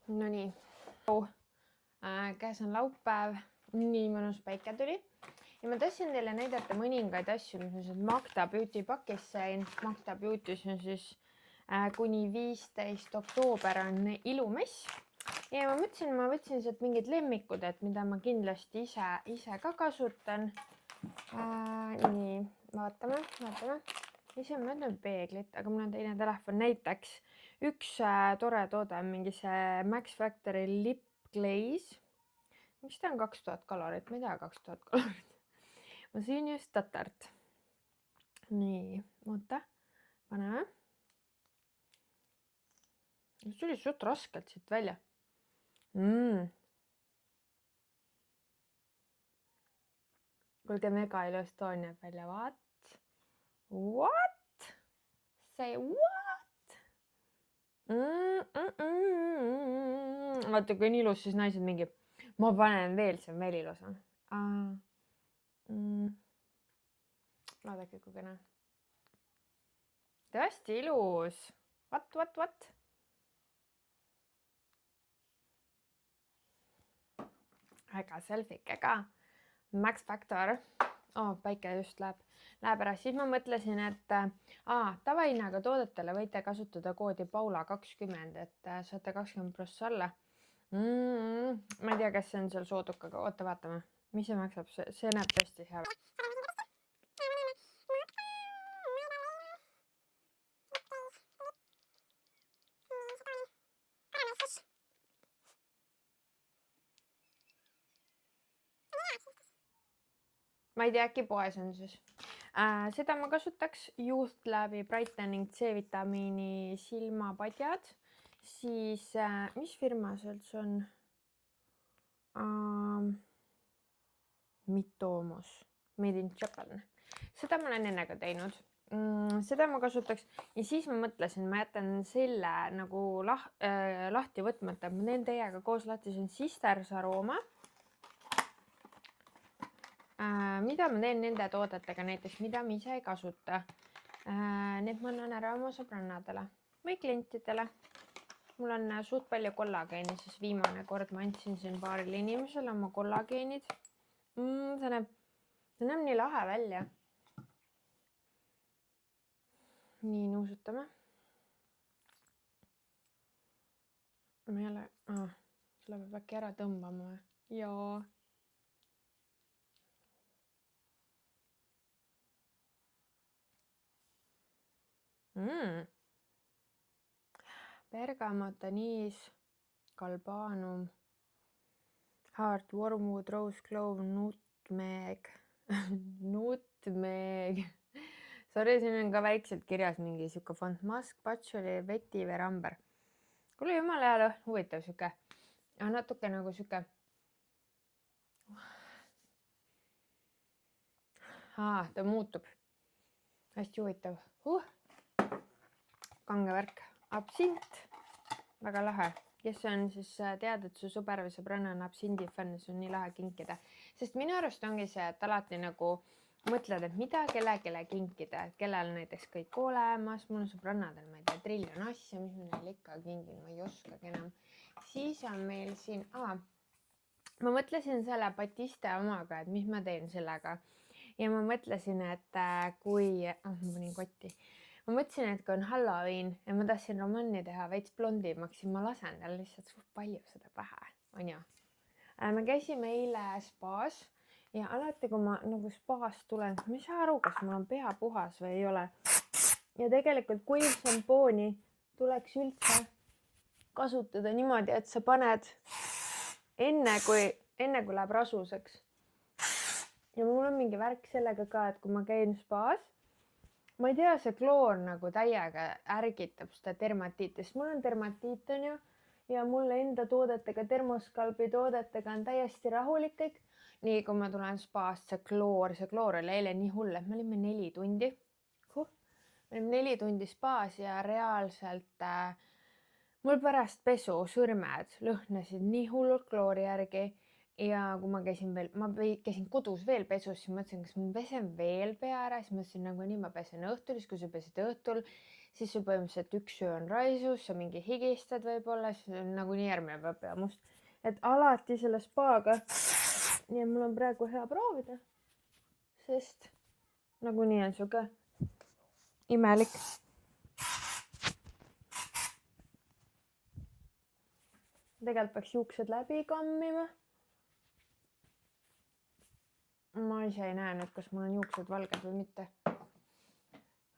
No nii, käes on laupäev, nii mõnus päike tuli ja ma tahtsin teile näidata mõningaid asju, mis ma sealt Magda Beauty pakist sain. Magda Beauty's on siis kuni 15 oktoober on ilumess ja ma mõtlesin, ma võtsin sealt mingid lemmikud, et mida ma kindlasti ise ka kasutan. Nii, vaatame. Ise ma mõtlen peeglit, aga mul on teine telefon. Näiteks üks tore toode on mingi see Max Factory Lip Glaze. Miks ta on 2000 kalorit? Ma ei tea 2000 kalorit. Ma sõin just tatart. Nii, oota, paneme. See tuli suht raskelt siit välja. Kuulge, mega ilus toon jääb välja, What? Say what? Vaata, kui on ilus, siis naised mingi, ma panen veel, see on veel ilusam. Vaadake, kui kena. Tõesti ilus. What? Äga selfike ka. Max Factor. Päike just läheb ära. Siis ma mõtlesin, et tavahinnaga toodetele võite kasutada koodi Paula20, et saate 20% alla. Ma ei tea, kas see on seal soodukaga. Oota, vaatame, mis see maksab. See näeb tõesti hea. Ma ei tea, äkki poes on siis. Seda ma kasutaks Youth Labi Brightening C-vitamiini silmapadjad. Siis, mis firma see üldse on? Mitomos, Made in Japan. Seda ma olen enne ka teinud. Seda ma kasutaks ja siis ma mõtlesin, ma jätan selle nagu lahti võtmata. Ma teen teiega koos lahti, see on Sisters Aroma. Mida ma teen nende toodetega näiteks, mida ma ise ei kasuta. Need ma annan ära oma sõbrannadele või klientidele. Mul on suht palju kollageeni, siis viimane kord ma andsin siin paarile inimesele oma kollageenid. See näeb nii lahe välja. Nii, nuusutame. Ma jälle, selle peab äkki ära tõmbama. Joo. Bergamot, aniis, galbanum, heart, wormwood, rose, clove, nutmeg. Sorry, siin on ka väikselt kirjas mingi siuke fond. Mask, patchouli, vetiver, amber. Kuule jumala hea lõhn, huvitav siuke. Natuke nagu siuke. Ta muutub. Hästi huvitav. Kange värk. Absint. Väga lahe. Kes on siis tead, et su sõber või sõbranna on absindi fänn, see on nii lahe kinkida. Sest minu arust ongi see, et alati nagu mõtled, et mida kellelegi kinkida, et kellel näiteks kõik olemas, mul on sõbrannadel, ma ei tea, triljon asja, mis ma neile ikka kingin, ma ei oskagi enam. Siis on meil siin, ma mõtlesin selle Batiste omaga, et mis ma teen sellega. Ja ma mõtlesin, et kui, ma panin kotti. Ma mõtlesin, et kui on Halloween ja ma tahtsin Romanni teha veits blondimaks, siis ma lasen tal lihtsalt suht palju seda pähe, on ju. Me käisime eile spaas ja alati, kui ma nagu spaast tulen, ma ei saa aru, kas mul on pea puhas või ei ole. Ja tegelikult kuivšampooni tuleks üldse kasutada niimoodi, et sa paned enne kui läheb rasuseks. Ja mul on mingi värk sellega ka, et kui ma käin spaas, ma ei tea, see kloor nagu täiega ärgitab seda dermatiitist. Mul on dermatiit on ju ja mulle enda toodetega, termoskalbi toodetega on täiesti rahulik kõik. Nii kui ma tulen spaast, see kloor oli eile nii hull, et me olime 4 tundi. Me olime 4 tundi spaas ja reaalselt mul pärast pesu sõrmed lõhnasid nii hullult kloori järgi. Ja kui ma käisin kodus veel pesus, siis mõtlesin, kas ma pesen veel pea ära, siis mõtlesin nagu nii, ma pesen õhtul, siis kui sa pesid õhtul, siis sul põhimõtteliselt üks öö on raisus, sa mingi higistad võib-olla, siis on nagunii järgmine päev pea must. Et alati selle spaaga, nii et mul on praegu hea proovida, sest nagunii on siuke imelik. Tegelikult peaks juuksed läbi kammima. Ma ise ei näe nüüd, kas mul on juuksed valged või mitte.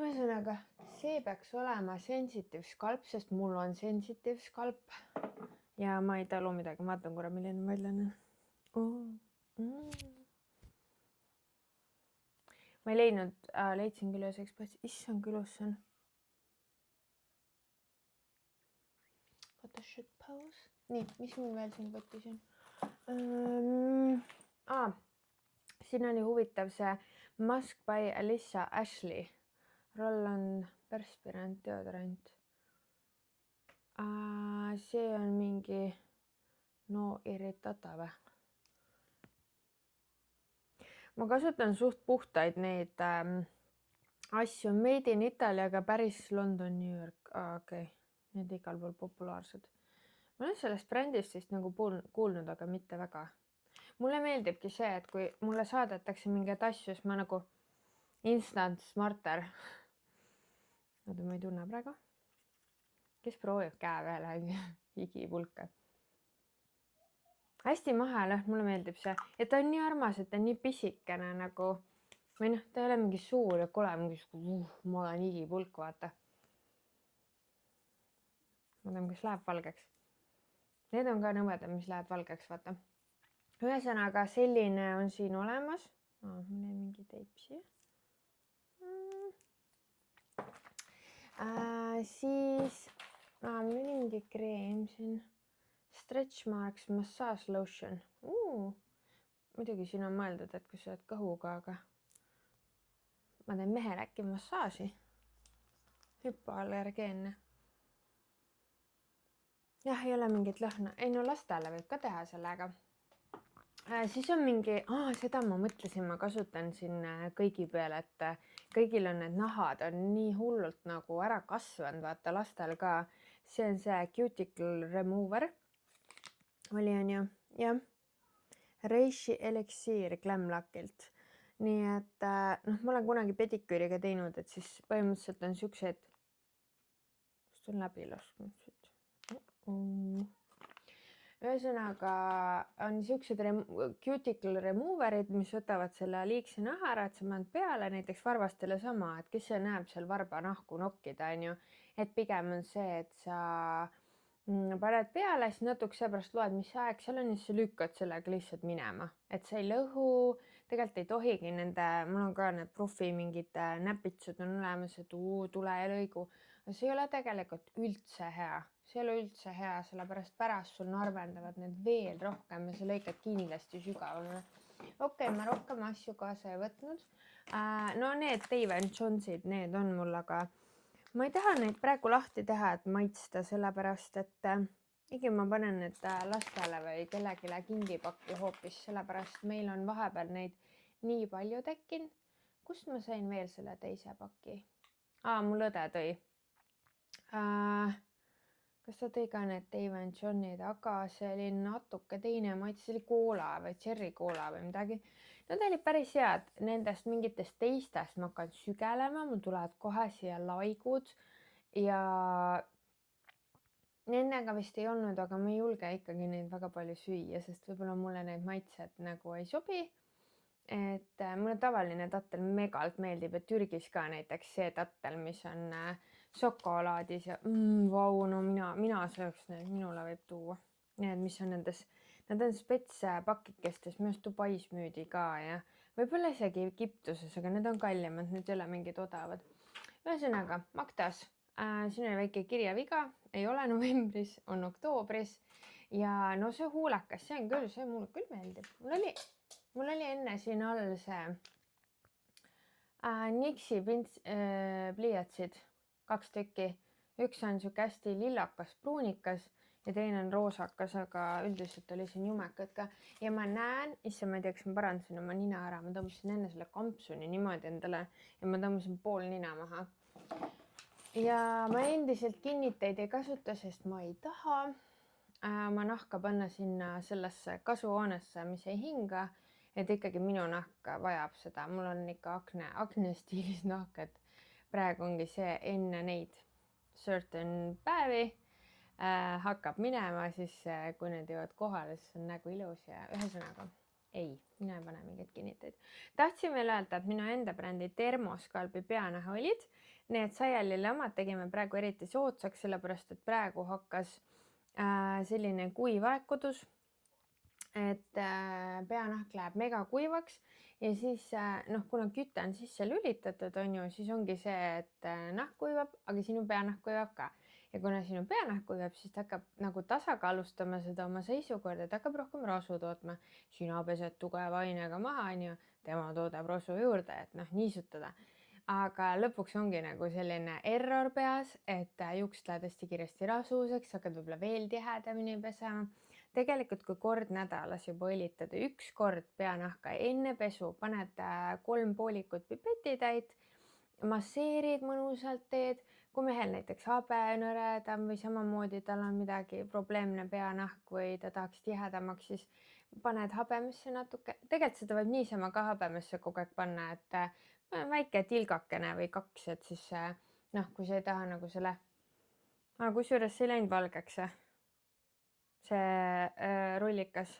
Ühesõnaga, see peaks olema sensitive scalp, sest mul on sensitive scalp. Ja ma ei talu midagi, ma vaatan korra, milline välja näen. Ma ei leidnud, leidsin küll ühes eksperts, issand külus see on. Photoshoot pose. Nii, mis mul veel siin võttis on? Siin oli huvitav see Mask by Alyssa Ashley. Roll-on perspirant deodorant. See on mingi no irritata või? Ma kasutan suht puhtaid neid asju. Made in Italy, aga päris London, New York. Okei. Need igal pool populaarsed. Ma olen sellest brändist vist nagu kuulnud, aga mitte väga. Mulle meeldibki see, et kui mulle saadetakse mingeid asju, siis ma nagu instant smarter. Oota, ma ei tunne praegu. Kes proovib käe peale higipulka? Hästi mahel, mulle meeldib see. Ja ta on nii armas, et ta on nii pisikene nagu, või noh, ta ei ole mingi suur ja kole, mingi ma olen higipulk, vaata. Ma tean, kas läheb valgeks. Need on ka nõmedad, mis lähevad valgeks, vaata. Ühesõnaga, selline on siin olemas. Ma näen mingi teip siia. Siis mul oli mingi kreem siin. Stretch Marks Massage Lotion. Muidugi siin on mõeldud, et kui sa oled kõhuga, aga ma teen mehele äkki massaaži. Hüpoallergeenne. Jah, ei ole mingit lõhna. Ei no lastele võib ka teha sellega. Siis on mingi, seda ma mõtlesin, ma kasutan siin kõigi peale, et kõigil on need nahad on nii hullult nagu ära kasvanud, vaata lastel ka. See on see Cuticle Remover. Oli on ju, jah. Reishi Elixir Glam Lackilt. Nii et ma olen kunagi pediküüriga teinud, et siis põhimõtteliselt on siuksed, kust on läbi lasknud siit. Ühesõnaga on siuksed cuticle removerid, mis võtavad selle liigse naha ära, et sa paned peale näiteks varvastele sama, et kes see näeb seal varba nahku nokkida, on ju. Et pigem on see, et sa paned peale, siis natuke seepärast loed, mis aeg seal on ja siis sa lükkad sellega lihtsalt minema. Et sa ei lõhu, tegelikult ei tohigi nende, mul on ka need profi mingid näpitsud on olemas, et tule ja lõigu. See ei ole tegelikult üldse hea. See ei ole üldse hea, sellepärast pärast sul narvendavad need veel rohkem ja sa lõikad kindlasti sügavamale. Okei, ma rohkem asju kaasa ei võtnud. No need Dave & Johnsid, need on mul, aga ma ei taha neid praegu lahti teha, et maitsta, sellepärast, et ikkagi ma panen need lastele või kellegile kingipakki hoopis, sellepärast meil on vahepeal neid nii palju tekkinud. Kust ma sain veel selle teise paki? Mul õde tõi. Kas ta tõi ka need Dave & Johnid, aga see oli natuke teine maitse, see oli koola või cherry koola või midagi. Need olid päris head, nendest mingitest teistest ma hakkan sügelema, mul tulevad kohe siia laigud ja nendega vist ei olnud, aga ma ei julge ikkagi neid väga palju süüa, sest võib-olla mulle need maitsed nagu ei sobi. Et mulle tavaline tattel megalt meeldib, et Türgis ka näiteks see tattel, mis on šokolaadis ja vau, no mina sööks need, minule võib tuua. Need, mis on nendes, need on spetspakikestes, minu arust Dubais müüdi ka ja võib-olla isegi Egiptuses, aga need on kallimad, need ei ole mingid odavad. Ühesõnaga, Maktas, siin oli väike kirjaviga, ei ole novembris, on oktoobris ja no see huulekas, see on küll, see mulle küll meeldib. Mul oli enne siin all see Nixi pliiatsid, 2 tükki. Üks on siuke hästi lillakas, pruunikas ja teine on roosakas, aga üldiselt oli siin jumekad ka. Ja ma näen, issa ma ei tea, kas ma parandasin oma nina ära, ma tõmbasin enne selle kampsuni niimoodi endale ja ma tõmbasin pool nina maha. ja ma endiselt kinniteid ei kasuta, sest ma ei taha oma nahka panna sinna sellesse kasvuhoonesse, mis ei hinga, et ikkagi minu nahk vajab seda. Mul on ikka akne stiilis nahk, et praegu ongi see enne neid certain päevi hakkab minema, siis kui need jõuavad kohale, siis on nägu ilus ja ühesõnaga ei, mina ei pane mingeid kinniteid. Tahtsin veel öelda, et minu enda brändi Thermoskalbi peanahaolid, need Saialile omad tegime praegu eriti soodsaks, sellepärast et praegu hakkas selline kuiv aeg kodus, et peanahk läheb mega kuivaks ja siis noh, kuna küte on sisse lülitatud, on ju, siis ongi see, et nahk kuivab, aga sinu peanahk kuivab ka. Ja kuna sinu peanahk kuivab, siis ta hakkab nagu tasakaalustama seda oma seisukorda, ta hakkab rohkem rasu tootma. Sina pesed tugeva ainega maha, on ju, tema toodab rasu juurde, et noh, niisutada. Aga lõpuks ongi nagu selline error peas, et juukst läheb hästi kiiresti rasuseks, hakkad võib-olla veel tihedamini pesema. Tegelikult kui kord nädalas juba õlitada 1 kord peanahka enne pesu, paned 3 poolikut pipetitäit, masseerid mõnusalt teed. Kui mehel näiteks habe nõredam või samamoodi tal on midagi probleemne peanahk või ta tahaks tihedamaks, siis paned habemesse natuke. Tegelikult seda võib niisama ka habemesse kogu aeg panna, et väike tilgakene või 2, et siis noh, kui sa ei taha nagu selle, kusjuures see ei läinud valgeks, see rullikas,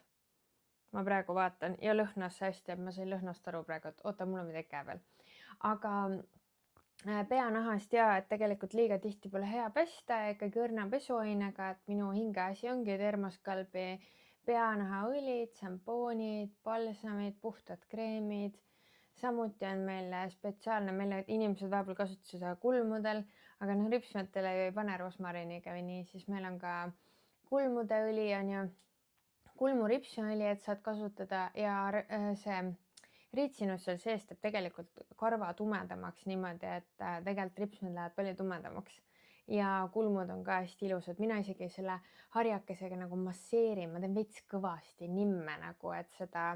ma praegu vaatan ja lõhnas hästi, et ma sain lõhnast aru praegu, et oota, mul on midagi käe peal. Aga peanahast ja, et tegelikult liiga tihti pole hea pesta ja ikkagi õrna pesuainega, et minu hingeasi ongi Thermoskalbi peanahaõlid, šampoonid, balsamid, puhtad kreemid. Samuti on meil spetsiaalne, meil inimesed vahepeal kasutasid seda kulmudel, aga noh, ripsmetele ei pane rosmariniga või nii, siis meil on ka kulmudeõli on ju, kulmuripsõõli, et saad kasutada ja see riitsinus seal sees teeb tegelikult karva tumedamaks niimoodi, et tegelikult ripsmed lähevad palju tumedamaks ja kulmud on ka hästi ilusad. Mina isegi selle harjakesega nagu masseerin, ma teen veits kõvasti nimme nagu, et seda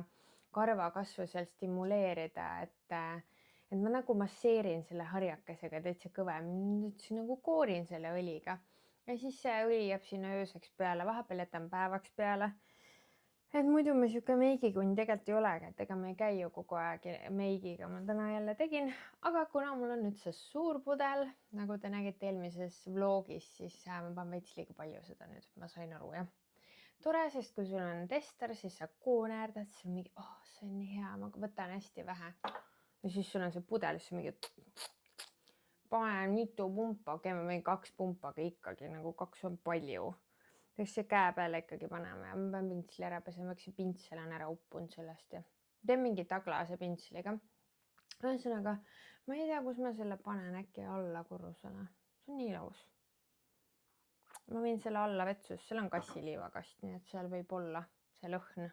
karvakasvu seal stimuleerida, et ma nagu masseerin selle harjakesega täitsa kõvem, nagu koorin selle õliga ja siis see õli jääb sinna ööseks peale, vahepeal jätan päevaks peale. Et muidu me siuke meigikund tegelikult ei olegi, et ega me ei käi ju kogu aeg meigiga, ma täna jälle tegin, aga kuna mul on nüüd see suur pudel, nagu te nägite eelmises vlogis, siis ma panen veits liiga palju seda nüüd, ma sain aru, jah. Tore, sest kui sul on tester, siis sa koonerdad, siis on mingi, see on nii hea, ma võtan hästi vähe. Ja siis sul on see pudel, siis mingi panen mitu pumpa, käime mingi 2 pumpa, aga ikkagi nagu 2 on palju. Peaks see käe peale ikkagi panema ja ma pean pintsli ära pesema, eks see pintsel on ära uppunud sellest ja teen mingi taglase pintsliga. Ühesõnaga, ma ei tea, kus ma selle panen, äkki alla korrusele. See on nii ilus. Ma viin selle alla vetsus, seal on kassiliivakast, nii et seal võib olla see lõhn.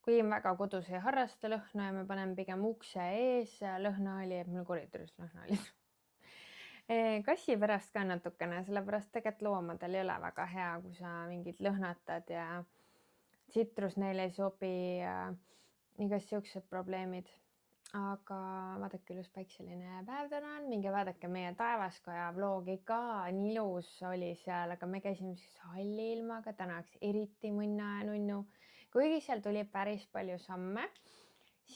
Kui väga kodus ei harrasta lõhna ja ma panen pigem ukse ees lõhnaõli, et mul koridoris lõhnaõli. Kassi pärast ka natukene, sellepärast tegelikult loomadel ei ole väga hea, kui sa mingid lõhnatad ja tsitrus neile ei sobi ja igas siuksed probleemid. Aga vaadake, ilus päikseline päev täna on, minge vaadake meie Taevaskoja vlogi ka, nii ilus oli seal, aga me käisime siis halli ilmaga, täna oleks eriti munna ja nunnu. Kuigi seal tuli päris palju samme,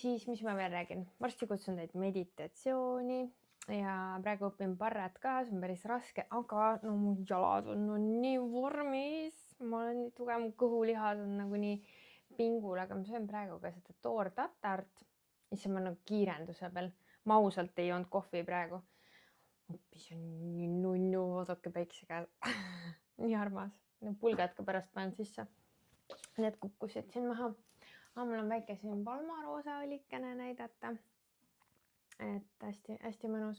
siis mis ma veel räägin, varsti kutsun teid meditatsiooni. Ja praegu õpin barret ka, see on päris raske, aga no mu jalad on nii vormis, ma olen nii tugev, mu kõhulihad on nagu nii pingul, aga ma söön praegu ka seda toortatart, mis ma nagu kiirenduse peal, ma ausalt ei joonud kohvi praegu. Hoopis on nii nunnu, vaadake päikse käes, nii armas, need pulgad ka pärast panen sisse, need kukkusid siin maha, aga mul on väike siin palmaroosa õlikene näidata. Et hästi mõnus.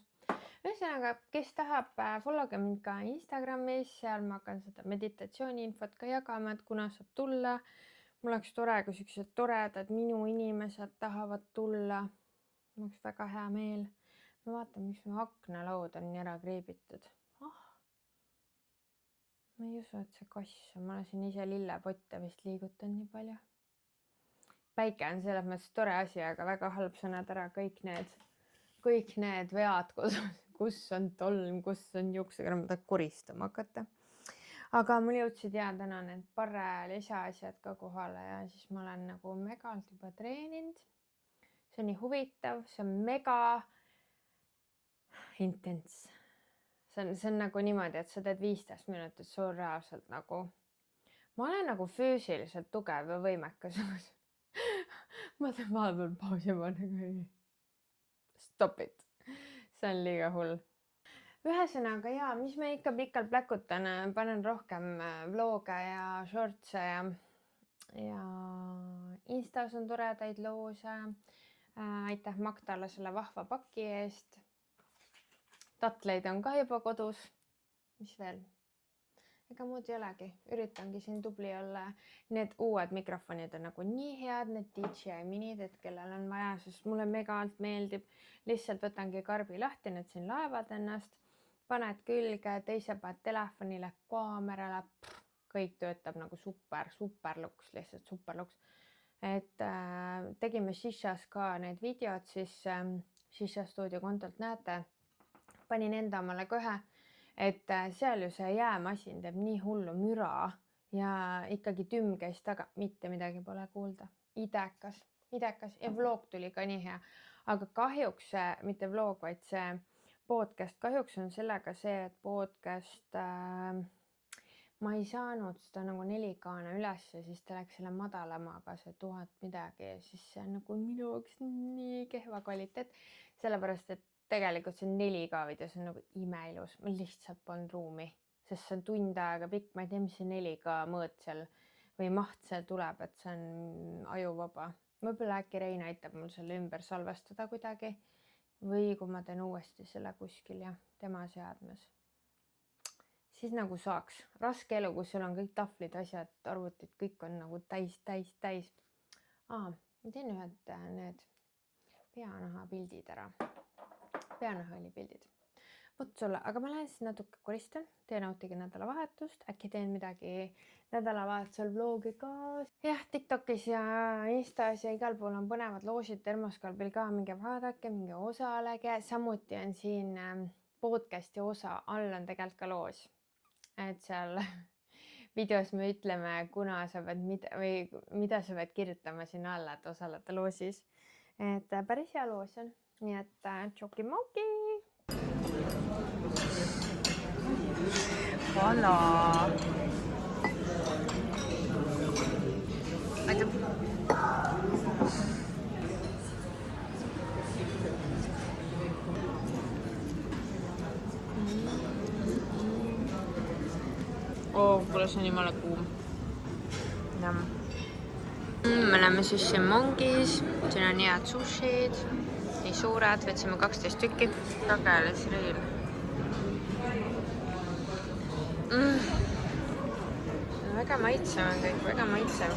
Ühesõnaga, kes tahab, followge mind ka Instagramis, seal ma hakkan seda meditatsiooniinfot ka jagama, et kuna saab tulla. Mul oleks tore, kui siuksed toredad minu inimesed tahavad tulla. Mul oleks väga hea meel. Ma vaatan, miks mu aknalaud on nii ära kriibitud. Ma ei usu, et see kass on. Ma olen siin ise lillepotte vist liigutan nii palju. Päike on selles mõttes tore asi, aga väga halb sõnad ära kõik need vead kus on tolm, kus on juuksekrem, ma tahan koristama hakata. Aga mul jõudsid täna need parre lisaasjad ka kohale ja siis ma olen nagu megalt juba treeninud. See on nii huvitav, see on mega intens. See on nagu niimoodi, et sa teed 15 minutit, sul reaalselt nagu, ma olen nagu füüsiliselt tugev ja võimekas. Ma teen vahepeal pausi, ma nagu stop it. See on liiga hull. Ühesõnaga mis ma ikka pikalt pläkutan, panen rohkem vloge ja shortse ja Instas on toredaid loose. Aitäh Magdale selle vahva paki eest. Tatleid on ka juba kodus. Mis veel? Ega muud ei olegi. Üritangi siin tubli olla. Need uued mikrofonid on nagu nii head, need DJI minid, et kellel on vaja, sest mulle megalt meeldib. Lihtsalt võtangi karbi lahti, need siin laevad ennast. Paned külge, teise paned telefonile, kaamerale. Kõik töötab nagu super luks, lihtsalt super luks. Et tegime Shishas ka need videod, siis Shisha stuudio kontolt näete. Panin enda omale ka ühe. Et seal ju see jäämasin teeb nii hullu müra ja ikkagi tümm käis taga, mitte midagi pole kuulda. Idekas ja vlog tuli ka nii hea. Aga kahjuks mitte vlog, vaid see podcast kahjuks on sellega see, et podcast ma ei saanud seda nagu 4K-na üles ja siis ta läks selle madalamaga see 1000 midagi ja siis see on nagu minu jaoks nii kehva kvaliteet, sellepärast et tegelikult see 4K video, see on nagu imeilus, mul lihtsalt polnud ruumi, sest see on tund aega pikk, ma ei tea, mis see 4K mõõt seal või maht seal tuleb, et see on ajuvaba. Võib-olla äkki Rein aitab mul selle ümber salvestada kuidagi või kui ma teen uuesti selle kuskil ja tema seadmes. Siis nagu saaks. Raske elu, kus sul on kõik tahvlid, asjad, arvutid, kõik on nagu täis. Ma teen ühed need peanaha pildid ära. Peanahaõli pildid. Võt sulle, aga ma lähen siis natuke koristan, teen nautige nädalavahetust, äkki teen midagi nädalavahetusel vlogi ka. Jah, TikTokis ja Instas ja igal pool on põnevad loosid, termoskalbil ka, minge vaadake, minge osalege. Samuti on siin podcasti osa, all on tegelikult ka loos. Et seal videos me ütleme, kuna sa pead mida sa pead kirjutama sinna alla, et osaleda loosis. Et päris hea loos on. Nii et tšoki-moki! Vala! Aitäh! Kuule, see on jumala kuum. Me oleme siis siin Mongis, siin on head sushid. Nii suured, võtsime 12 tükki. Tageles riil. Väga maitsev on kõik, väga maitsev.